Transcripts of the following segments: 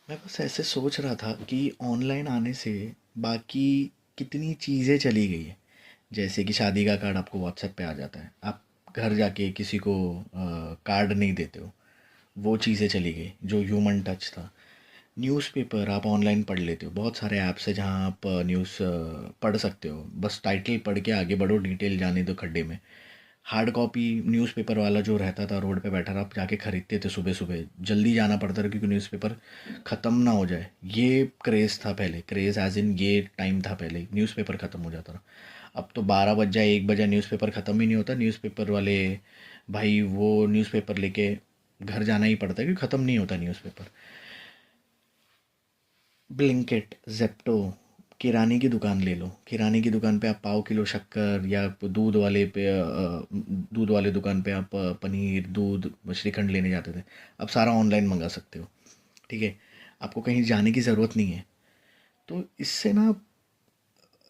मैं बस ऐसे सोच रहा था कि ऑनलाइन आने से बाकी कितनी चीज़ें चली गई है। जैसे कि शादी का कार्ड आपको व्हाट्सएप पे आ जाता है, आप घर जाके किसी को कार्ड नहीं देते हो। वो चीज़ें चली गई जो ह्यूमन टच था। न्यूज़पेपर आप ऑनलाइन पढ़ लेते हो, बहुत सारे ऐप्स है जहाँ आप न्यूज़ पढ़ सकते हो, बस टाइटल पढ़ के आगे बढ़ो, डिटेल जाने दो खड्डे में। हार्ड कॉपी न्यूज़पेपर वाला जो रहता था रोड पे बैठा रहा, आप जाके खरीदते थे सुबह सुबह, जल्दी जाना पड़ता था क्योंकि न्यूज़पेपर ख़त्म ना हो जाए। ये क्रेज़ था पहले, क्रेज़ एज इन ये टाइम था पहले न्यूज़पेपर ख़त्म हो जाता था। अब तो 12 बज जाए, 1 बजे, न्यूज़पेपर ख़त्म ही नहीं होता। न्यूज़पेपर वाले भाई वो न्यूज़पेपर लेके घर जाना ही पड़ता है क्योंकि ख़त्म नहीं होता न्यूज़पेपर। ब्लिंकिट, ज़ेप्टो, किराने की दुकान ले लो। किराने की दुकान पे आप पाव किलो शक्कर, या दूध वाले दुकान पे आप पनीर, दूध, श्रीखंड लेने जाते थे। अब सारा ऑनलाइन मंगा सकते हो। ठीक है, आपको कहीं जाने की ज़रूरत नहीं है। तो इससे ना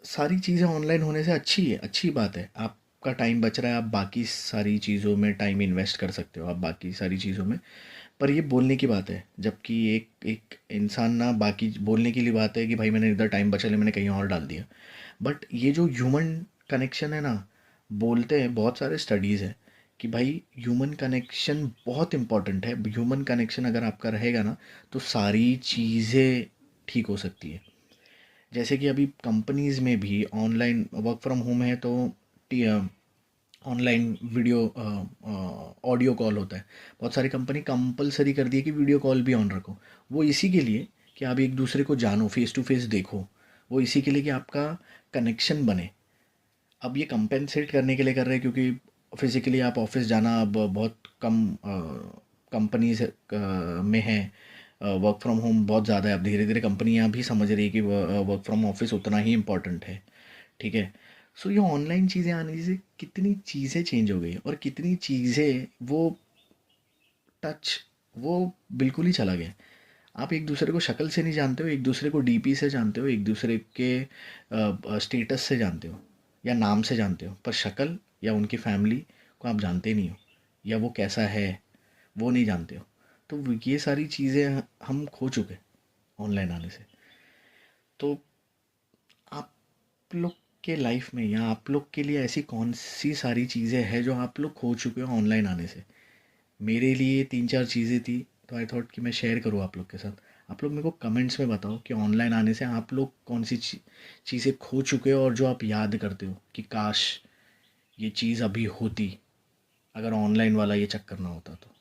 सारी चीज़ें ऑनलाइन होने से अच्छी है, अच्छी बात है। आपका टाइम बच रहा है, आप बाकी सारी चीज़ों में टाइम इन्वेस्ट कर सकते हो, आप बाकी सारी चीज़ों में। पर ये बोलने की बात है, जबकि एक एक इंसान ना, बाकी बोलने के लिए बात है कि भाई मैंने इधर टाइम बचा लिया, मैंने कहीं और डाल दिया। बट ये जो ह्यूमन कनेक्शन है ना, बोलते हैं बहुत सारे स्टडीज़ है कि भाई ह्यूमन कनेक्शन बहुत इंपॉर्टेंट है। ह्यूमन कनेक्शन अगर आपका रहेगा ना, तो सारी चीज़ें ठीक हो सकती है। जैसे कि अभी कंपनीज़ में भी ऑनलाइन वर्क फ्रॉम होम है, तो ऑनलाइन वीडियो ऑडियो कॉल होता है। बहुत सारी कंपनी कंपलसरी कर दी है कि वीडियो कॉल भी ऑन रखो। वो इसी के लिए कि आप एक दूसरे को जानो, फेस टू फेस देखो। वो इसी के लिए कि आपका कनेक्शन बने। अब ये कंपेंसेट करने के लिए कर रहे हैं क्योंकि फिज़िकली आप ऑफिस जाना अब बहुत कम कंपनीज में है। वर्क फ्रॉम होम बहुत ज़्यादा है। अब धीरे धीरे कंपनियां भी समझ रही है कि वर्क फ्रॉम ऑफिस उतना ही इम्पोर्टेंट है। ठीक है। सो ये ऑनलाइन चीज़ें आने से कितनी चीज़ें चेंज हो गई और कितनी चीज़ें वो टच, वो बिल्कुल ही चला गया। आप एक दूसरे को शक्ल से नहीं जानते हो, एक दूसरे को डीपी से जानते हो, एक दूसरे के स्टेटस से जानते हो या नाम से जानते हो, पर शक्ल या उनकी फैमिली को आप जानते नहीं हो, या वो कैसा है वो नहीं जानते हो। तो ये सारी चीज़ें हम खो चुके ऑनलाइन आने से। तो आप लोग के लाइफ में या आप लोग के लिए ऐसी कौन सी सारी चीज़ें हैं जो आप लोग खो चुके हो ऑनलाइन आने से? मेरे लिए 3-4 चीज़ें थी, तो आई थॉट कि मैं शेयर करूँ आप लोग के साथ। आप लोग मेरे को कमेंट्स में बताओ कि ऑनलाइन आने से आप लोग कौन सी चीज़ें खो चुके हो और जो आप याद करते हो कि काश ये चीज़ अभी होती, अगर ऑनलाइन वाला ये चक्कर ना होता तो।